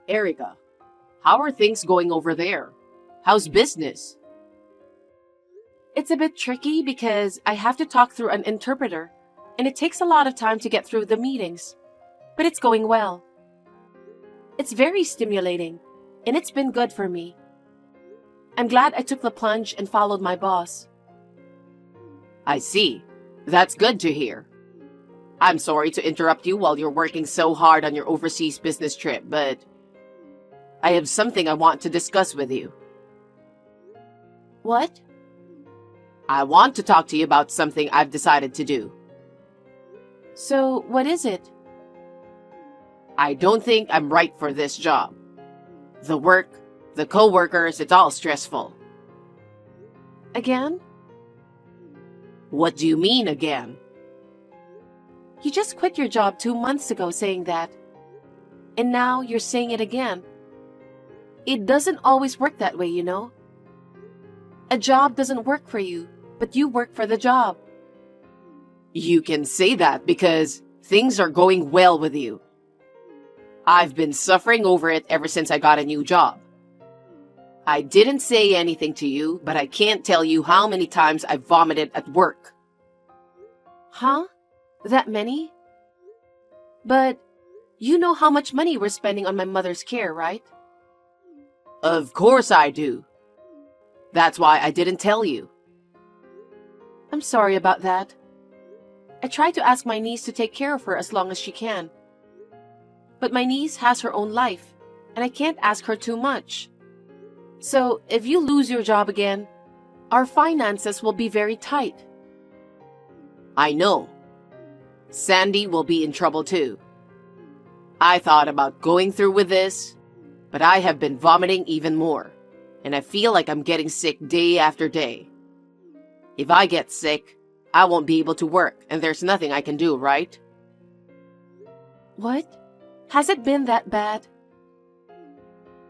Erica, how are things going over there? How's business? It's a bit tricky because I have to talk through an interpreter, and it takes a lot of time to get through the meetings. But it's going well. It's very stimulating, and it's been good for me. I'm glad I took the plunge and followed my boss. I see. That's good to hear. I'm sorry to interrupt you while you're working so hard on your overseas business trip, but I have something I want to discuss with you. What? I want to talk to you about something I've decided to do. So, what is it? I don't think I'm right for this job. The work, the co-workers, it's all stressful. Again? What do you mean again? You just quit your job 2 months ago saying that. And now you're saying it again. It doesn't always work that way, you know. A job doesn't work for you, but you work for the job. You can say that because things are going well with you. I've been suffering over it ever since I got a new job. I didn't say anything to you, but I can't tell you how many times I've vomited at work. Huh? That many? But you know how much money we're spending on my mother's care, right? Of course I do. That's why I didn't tell you. I'm sorry about that. I tried to ask my niece to take care of her as long as she can. But my niece has her own life, and I can't ask her too much. So, if you lose your job again, our finances will be very tight. I know. Sandy will be in trouble too. I thought about going through with this, but I have been vomiting even more, and I feel like I'm getting sick day after day. If I get sick, I won't be able to work, and there's nothing I can do, right? What? Has it been that bad?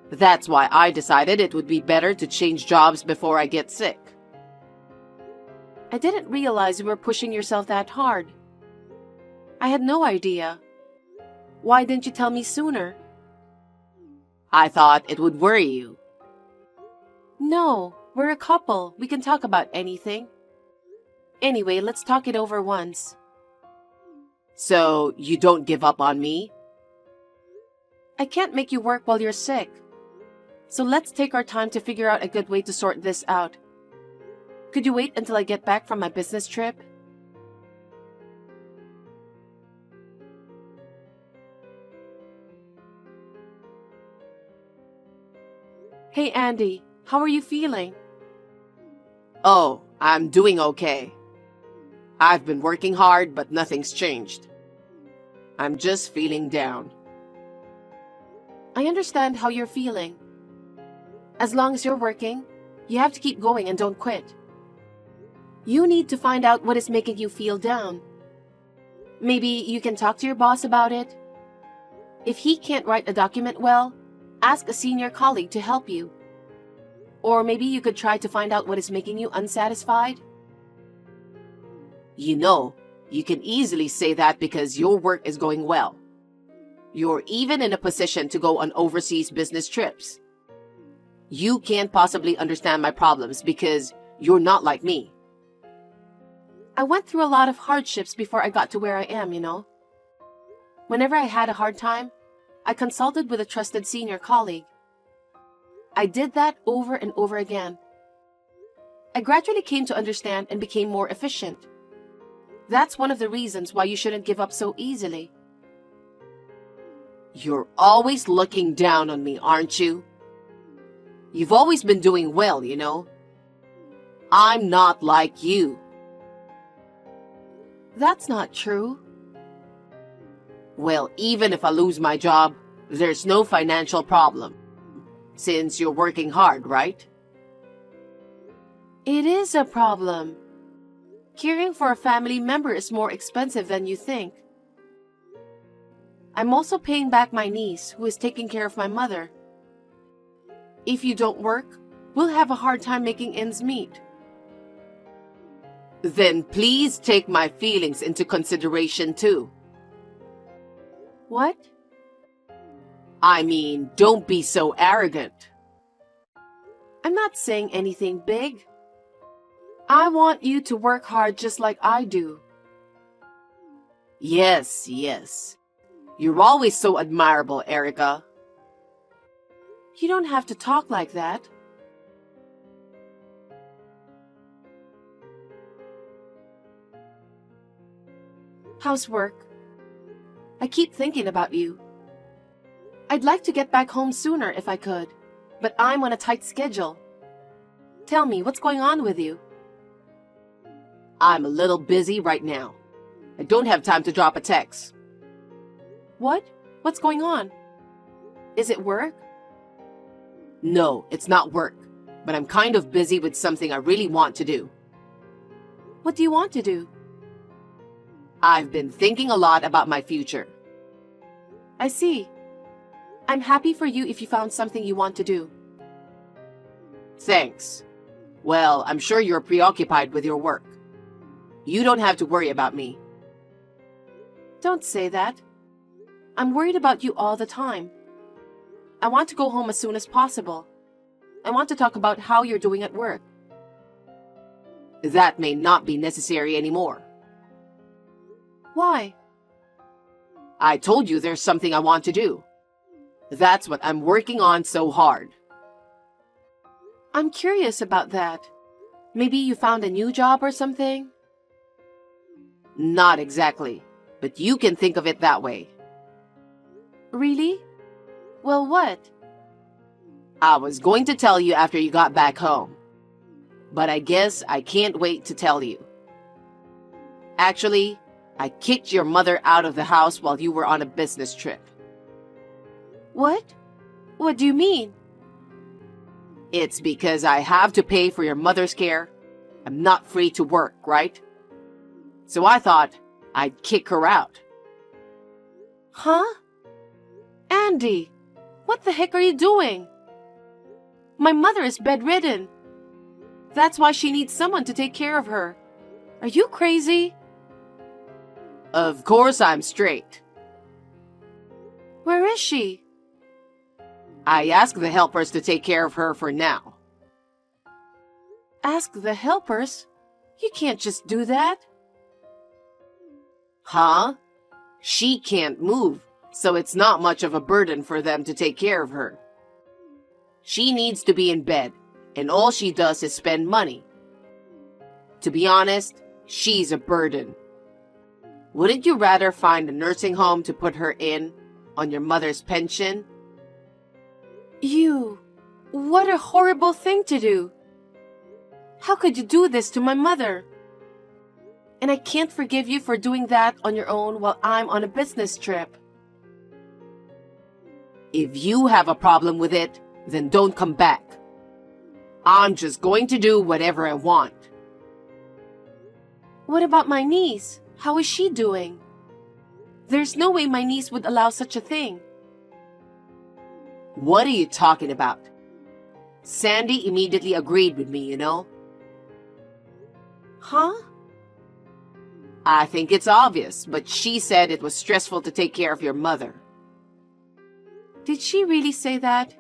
That's why I decided it would be better to change jobs before I get sick. I didn't realize you were pushing yourself that hard. I had no idea. Why didn't you tell me sooner? I thought it would worry you. No, we're a couple. We can talk about anything. Anyway, let's talk it over once. So, you don't give up on me? I can't make you work while you're sick. So let's take our time to figure out a good way to sort this out. Could you wait until I get back from my business trip? Hey Andy, how are you feeling? Oh, I'm doing okay. I've been working hard, but nothing's changed. I'm just feeling down. I understand how you're feeling. As long as you're working, you have to keep going and don't quit. You need to find out what is making you feel down. Maybe you can talk to your boss about it. If he can't write a document well, ask a senior colleague to help you. Or maybe you could try to find out what is making you unsatisfied. You know, you can easily say that because your work is going well. You're even in a position to go on overseas business trips. You can't possibly understand my problems because you're not like me. I went through a lot of hardships before I got to where I am, you know. Whenever I had a hard time, I consulted with a trusted senior colleague. I did that over and over again. I gradually came to understand and became more efficient. That's one of the reasons why you shouldn't give up so easily. You're always looking down on me, aren't you? You've always been doing well, you know. I'm not like you. That's not true. Well, even if I lose my job, there's no financial problem. Since you're working hard, right? It is a problem. Caring for a family member is more expensive than you think. I'm also paying back my niece, who is taking care of my mother. If you don't work, we'll have a hard time making ends meet. Then please take my feelings into consideration too. What? I mean, don't be so arrogant. I'm not saying anything big. I want you to work hard just like I do. Yes, yes. You're always so admirable, Erica. You don't have to talk like that. How's work? I keep thinking about you. I'd like to get back home sooner if I could, but I'm on a tight schedule. Tell me, what's going on with you? I'm a little busy right now. I don't have time to drop a text. What? What's going on? Is it work? No, it's not work, but I'm kind of busy with something I really want to do. What do you want to do? I've been thinking a lot about my future. I see. I'm happy for you if you found something you want to do. Thanks. Well, I'm sure you're preoccupied with your work. You don't have to worry about me. Don't say that. I'm worried about you all the time. I want to go home as soon as possible. I want to talk about how you're doing at work. That may not be necessary anymore. Why? I told you there's something I want to do. That's what I'm working on so hard. I'm curious about that. Maybe you found a new job or something? Not exactly, but you can think of it that way. Really? Well, what? I was going to tell you after you got back home, but I guess I can't wait to tell you. Actually, I kicked your mother out of the house while you were on a business trip. What? What do you mean? It's because I have to pay for your mother's care. I'm not free to work, right? So I thought I'd kick her out. Huh? Andy, what the heck are you doing? My mother is bedridden. That's why she needs someone to take care of her. Are you crazy? Of course I'm straight. Where is she? I asked the helpers to take care of her for now. Ask the helpers? You can't just do that. Huh? She can't move, so it's not much of a burden for them to take care of her. She needs to be in bed, and all she does is spend money. To be honest, she's a burden. Wouldn't you rather find a nursing home to put her in on your mother's pension? What a horrible thing to do. How could you do this to my mother? And I can't forgive you for doing that on your own while I'm on a business trip. If you have a problem with it, then don't come back. I'm just going to do whatever I want. What about my niece? How is she doing? There's no way my niece would allow such a thing. What are you talking about? Sandy immediately agreed with me, you know? Huh? I think it's obvious, but she said it was stressful to take care of your mother. Did she really say that?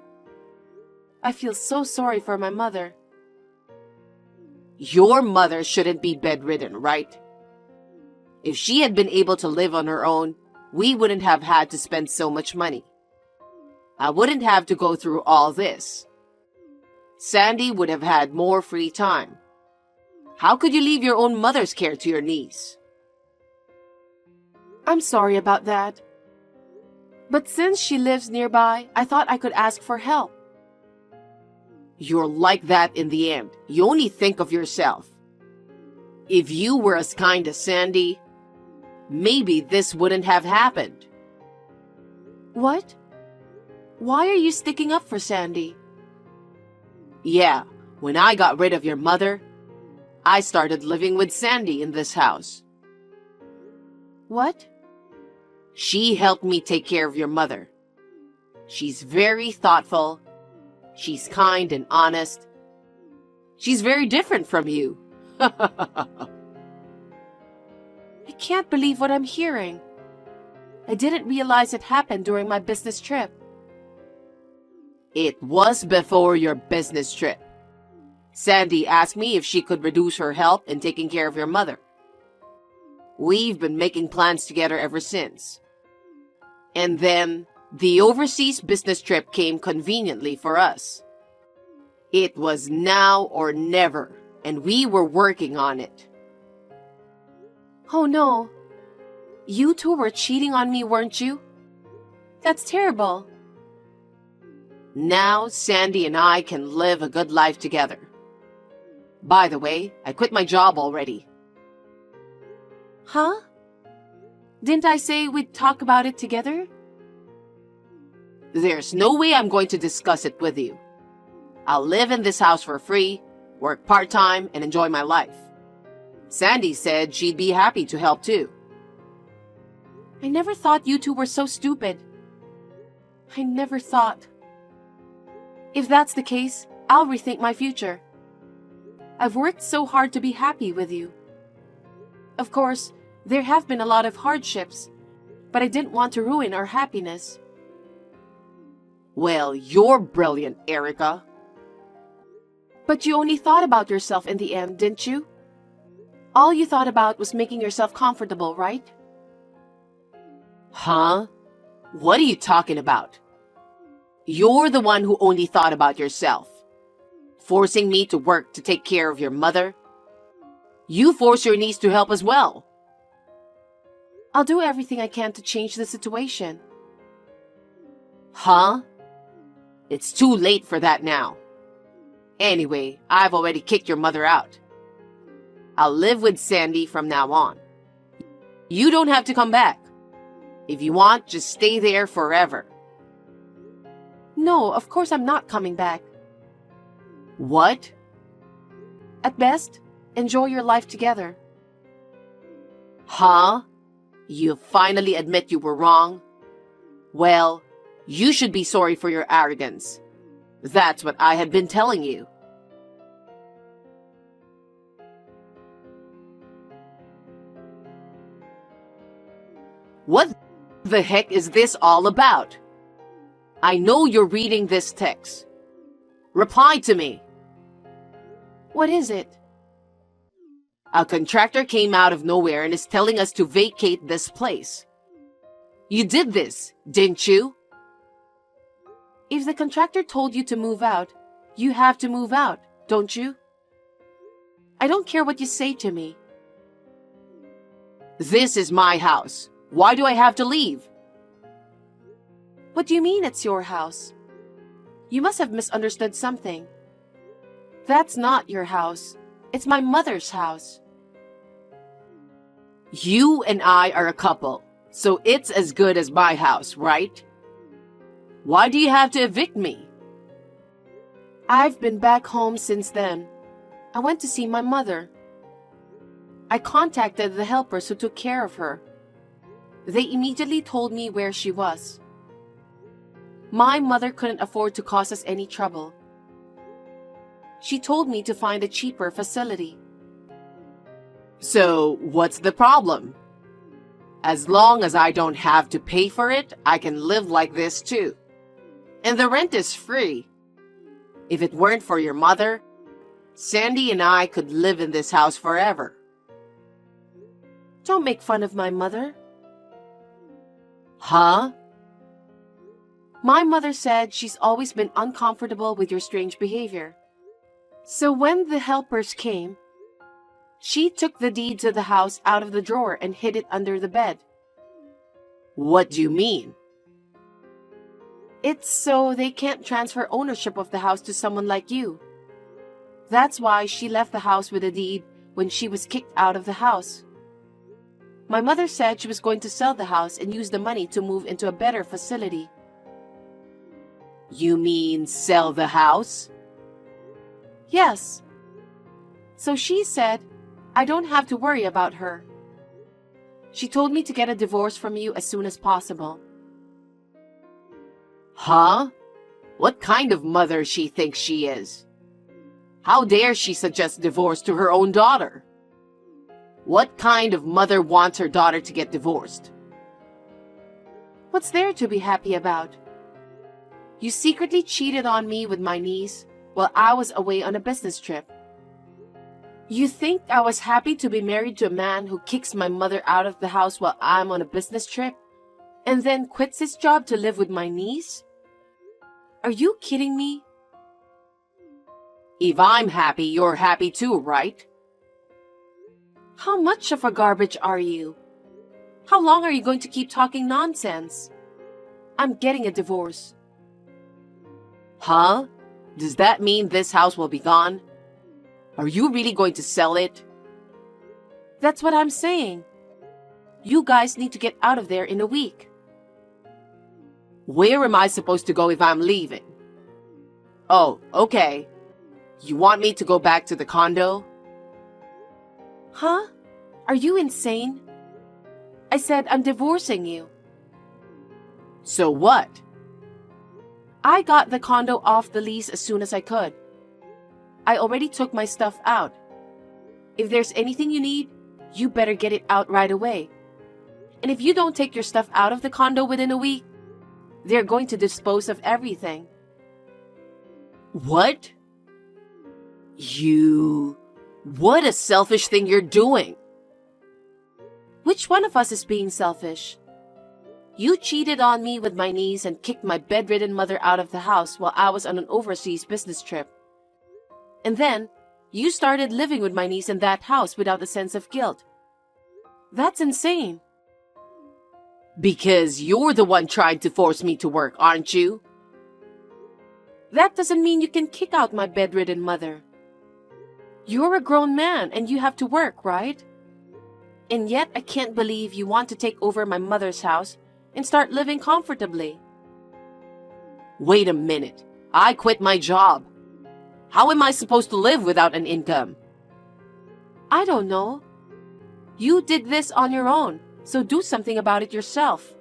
I feel so sorry for my mother. Your mother shouldn't be bedridden, right? If she had been able to live on her own, we wouldn't have had to spend so much money. I wouldn't have to go through all this. Sandy would have had more free time. How could you leave your own mother's care to your niece? I'm sorry about that. But since she lives nearby, I thought I could ask for help. You're like that in the end. You only think of yourself. If you were as kind as Sandy, maybe this wouldn't have happened. What? Why are you sticking up for Sandy? Yeah, when I got rid of your mother, I started living with Sandy in this house. What? She helped me take care of your mother. She's very thoughtful. She's kind and honest. She's very different from you. I can't believe what I'm hearing. I didn't realize it happened during my business trip. It was before your business trip. Sandy asked me if she could reduce her help in taking care of your mother. We've been making plans together ever since. And then the overseas business trip came conveniently for us. It was now or never, and we were working on it. Oh no. You two were cheating on me, weren't you? That's terrible. Now Sandy and I can live a good life together. By the way, I quit my job already. Huh? Didn't I say we'd talk about it together? There's no way I'm going to discuss it with you. I'll live in this house for free, work part-time, and enjoy my life. Sandy said she'd be happy to help too. I never thought you two were so stupid. I never thought. If that's the case, I'll rethink my future. I've worked so hard to be happy with you. Of course, there have been a lot of hardships, but I didn't want to ruin our happiness. Well, you're brilliant, Erica. But you only thought about yourself in the end, didn't you? All you thought about was making yourself comfortable, right? Huh? What are you talking about? You're the one who only thought about yourself. Forcing me to work to take care of your mother. You force your niece to help as well. I'll do everything I can to change the situation. Huh? It's too late for that now. Anyway, I've already kicked your mother out. I'll live with Sandy from now on. You don't have to come back. If you want, just stay there forever. No, of course I'm not coming back. What? At best, enjoy your life together. Huh? You finally admit you were wrong? Well, you should be sorry for your arrogance. That's what I had been telling you. What the heck is this all about? I know you're reading this text. Reply to me. What is it? A contractor came out of nowhere and is telling us to vacate this place. You did this, didn't you? If the contractor told you to move out, you have to move out, don't you? I don't care what you say to me. This is my house. Why do I have to leave? What do you mean it's your house? You must have misunderstood something. That's not your house. It's my mother's house. You and I are a couple, so it's as good as my house, right? Why do you have to evict me? I've been back home since then. I went to see my mother. I contacted the helpers who took care of her. They immediately told me where she was. My mother couldn't afford to cause us any trouble. She told me to find a cheaper facility. So, what's the problem? As long as I don't have to pay for it, I can live like this too. And the rent is free. If it weren't for your mother, Sandy and I could live in this house forever. Don't make fun of my mother. Huh? My mother said she's always been uncomfortable with your strange behavior. So when the helpers came, she took the deeds of the house out of the drawer and hid it under the bed. What do you mean? It's so they can't transfer ownership of the house to someone like you. That's why she left the house with a deed when she was kicked out of the house. My mother said she was going to sell the house and use the money to move into a better facility. You mean sell the house? Yes. So she said, I don't have to worry about her. She told me to get a divorce from you as soon as possible. Huh? What kind of mother she thinks she is? How dare she suggest divorce to her own daughter? What kind of mother wants her daughter to get divorced? What's there to be happy about? You secretly cheated on me with my niece while I was away on a business trip. You think I was happy to be married to a man who kicks my mother out of the house while I'm on a business trip and then quits his job to live with my niece? Are you kidding me? If I'm happy, you're happy too, right? How much of a garbage are you? How long are you going to keep talking nonsense? I'm getting a divorce. Huh? Does that mean this house will be gone? Are you really going to sell it? That's what I'm saying. You guys need to get out of there in a week. Where am I supposed to go if I'm leaving? Oh, okay. You want me to go back to the condo? Huh? Are you insane? I said I'm divorcing you. So what? I got the condo off the lease as soon as I could. I already took my stuff out. If there's anything you need, you better get it out right away. And if you don't take your stuff out of the condo within a week, they're going to dispose of everything. What? What a selfish thing you're doing. Which one of us is being selfish? You cheated on me with my niece and kicked my bedridden mother out of the house while I was on an overseas business trip. And then, you started living with my niece in that house without a sense of guilt. That's insane. Because you're the one trying to force me to work, aren't you? That doesn't mean you can kick out my bedridden mother. You're a grown man and you have to work, right? And yet I can't believe you want to take over my mother's house and start living comfortably. Wait a minute. I quit my job. How am I supposed to live without an income? I don't know. You did this on your own, so do something about it yourself.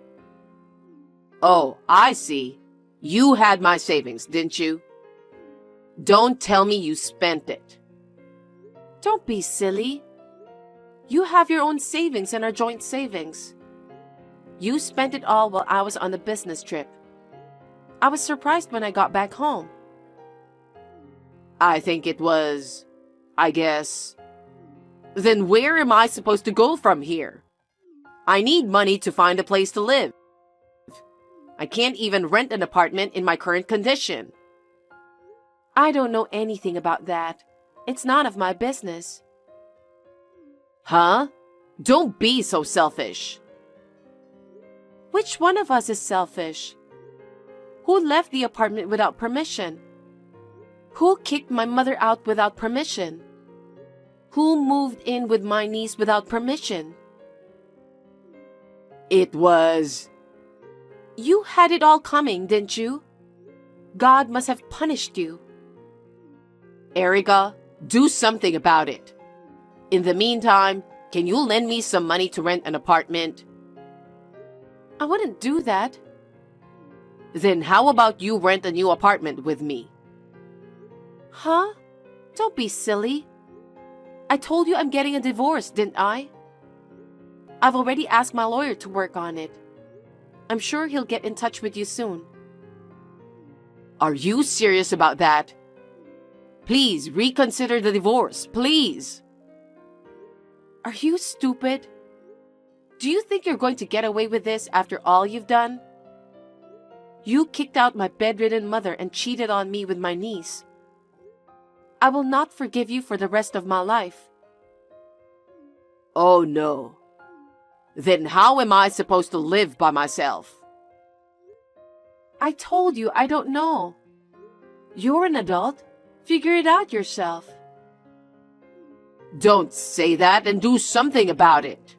Oh, I see. You had my savings, didn't you? Don't tell me you spent it. Don't be silly. You have your own savings and our joint savings. You spent it all while I was on a business trip. I was surprised when I got back home. I think it was, I guess. Then where am I supposed to go from here? I need money to find a place to live. I can't even rent an apartment in my current condition. I don't know anything about that. It's none of my business. Huh? Don't be so selfish. Which one of us is selfish? Who left the apartment without permission? Who kicked my mother out without permission? Who moved in with my niece without permission? It was... You had it all coming, didn't you? God must have punished you. Erica, do something about it. In the meantime, can you lend me some money to rent an apartment? I wouldn't do that. Then how about you rent a new apartment with me? Huh? Don't be silly. I told you I'm getting a divorce, didn't I? I've already asked my lawyer to work on it. I'm sure he'll get in touch with you soon. Are you serious about that? Please reconsider the divorce, please. Are you stupid? Do you think you're going to get away with this after all you've done? You kicked out my bedridden mother and cheated on me with my niece. I will not forgive you for the rest of my life. Oh no. Then how am I supposed to live by myself? I told you I don't know. You're an adult. Figure it out yourself. Don't say that and do something about it.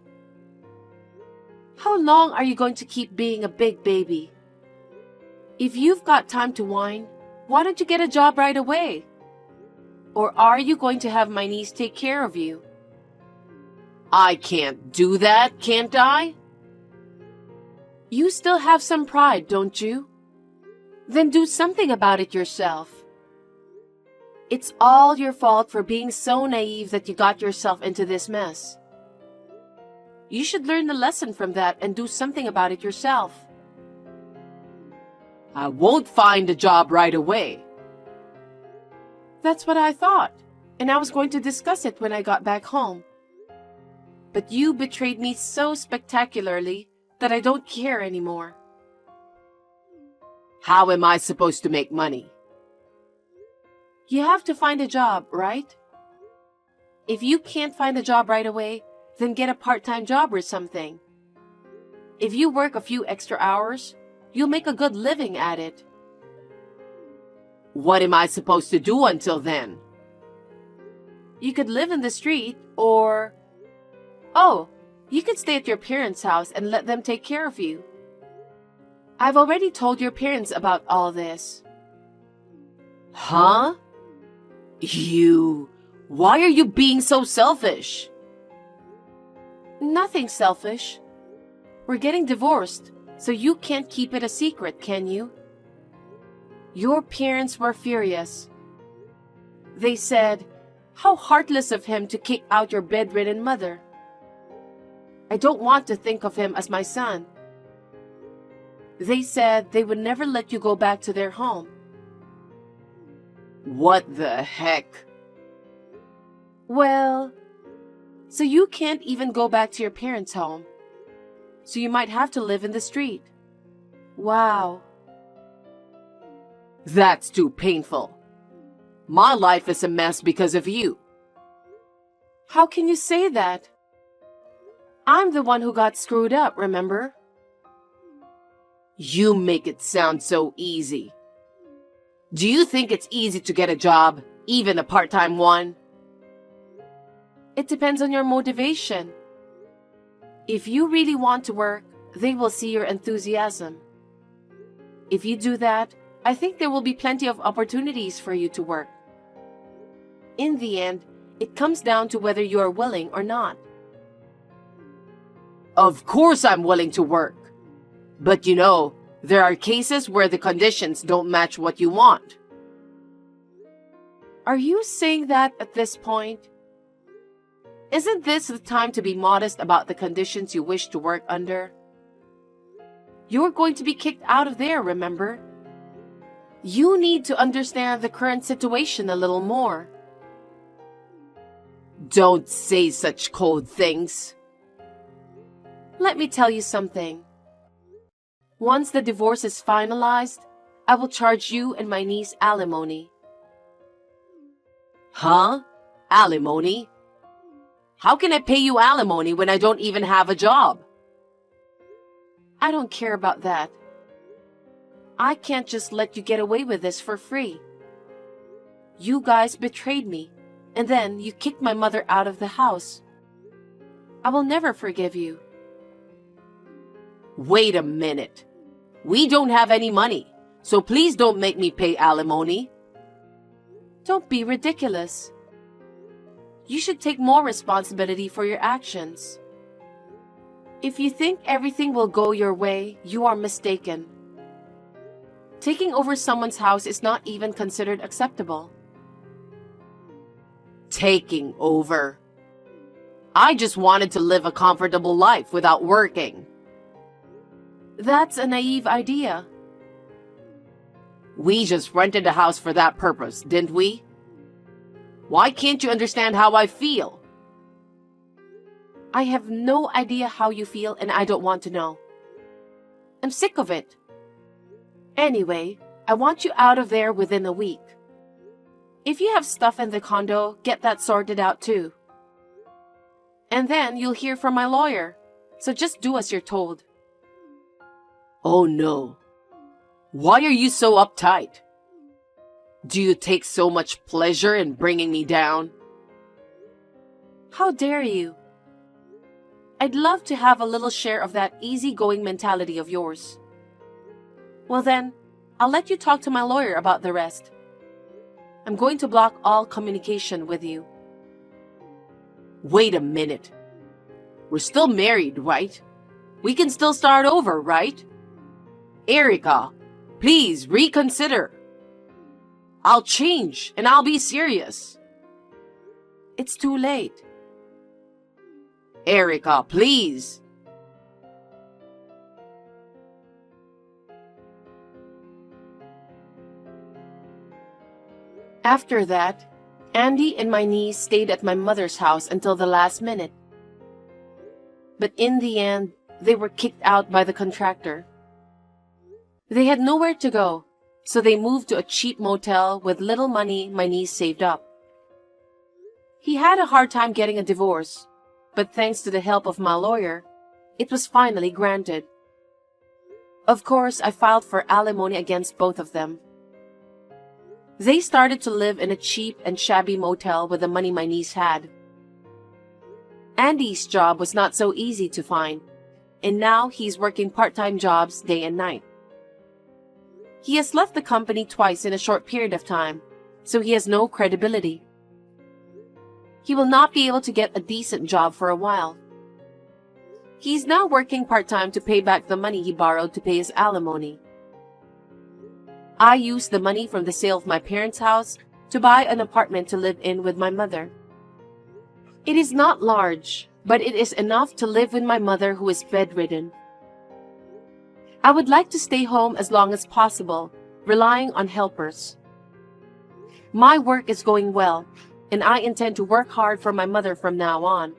How long are you going to keep being a big baby? If you've got time to whine, why don't you get a job right away? Or are you going to have my niece take care of you? I can't do that, can't I? You still have some pride, don't you? Then do something about it yourself. It's all your fault for being so naive that you got yourself into this mess. You should learn the lesson from that and do something about it yourself. I won't find a job right away. That's what I thought, and I was going to discuss it when I got back home. But you betrayed me so spectacularly that I don't care anymore. How am I supposed to make money? You have to find a job, right? If you can't find a job right away, then get a part-time job or something. If you work a few extra hours, you'll make a good living at it. What am I supposed to do until then? You could live in the street or... Oh, you could stay at your parents' house and let them take care of you. I've already told your parents about all this. Huh? Why are you being so selfish? Nothing selfish. We're getting divorced, so you can't keep it a secret, can you? Your parents were furious. They said, "How heartless of him to kick out your bedridden mother. I don't want to think of him as my son." They said they would never let you go back to their home. What the heck? Well, so you can't even go back to your parents' home. So you might have to live in the street. Wow. That's too painful. My life is a mess because of you. How can you say that? I'm the one who got screwed up, remember? You make it sound so easy. Do you think it's easy to get a job, even a part-time one? It depends on your motivation. If you really want to work, they will see your enthusiasm. If you do that, I think there will be plenty of opportunities for you to work. In the end, it comes down to whether you are willing or not. Of course I'm willing to work. But there are cases where the conditions don't match what you want. Are you saying that at this point? Isn't this the time to be modest about the conditions you wish to work under? You're going to be kicked out of there, remember? You need to understand the current situation a little more. Don't say such cold things. Let me tell you something. Once the divorce is finalized, I will charge you and my niece alimony. Huh? Alimony? How can I pay you alimony when I don't even have a job? I don't care about that. I can't just let you get away with this for free. You guys betrayed me, and then you kicked my mother out of the house. I will never forgive you. Wait a minute. We don't have any money, so please don't make me pay alimony. Don't be ridiculous. You should take more responsibility for your actions. If you think everything will go your way, you are mistaken. Taking over someone's house is not even considered acceptable. Taking over? I just wanted to live a comfortable life without working. That's a naive idea. We just rented a house for that purpose, didn't we? Why can't you understand how I feel? I have no idea how you feel, and I don't want to know. I'm sick of it. Anyway, I want you out of there within a week. If you have stuff in the condo, get that sorted out too. And then you'll hear from my lawyer, so just do as you're told. Oh no. Why are you so uptight? Do you take so much pleasure in bringing me down? How dare you? I'd love to have a little share of that easygoing mentality of yours. Well then, I'll let you talk to my lawyer about the rest. I'm going to block all communication with you. Wait a minute. We're still married, right? We can still start over, right? Erica, please reconsider. I'll change and I'll be serious. It's too late. Erica, please. After that, Andy and my niece stayed at my mother's house until the last minute. But in the end, they were kicked out by the contractor. They had nowhere to go, so they moved to a cheap motel with little money my niece saved up. He had a hard time getting a divorce, but thanks to the help of my lawyer, it was finally granted. Of course, I filed for alimony against both of them. They started to live in a cheap and shabby motel with the money my niece had. Andy's job was not so easy to find, and now he's working part-time jobs day and night. He has left the company twice in a short period of time, so he has no credibility. He will not be able to get a decent job for a while. He's now working part-time to pay back the money he borrowed to pay his alimony. I used the money from the sale of my parents' house to buy an apartment to live in with my mother. It is not large, but it is enough to live with my mother who is bedridden. I would like to stay home as long as possible, relying on helpers. My work is going well, and I intend to work hard for my mother from now on.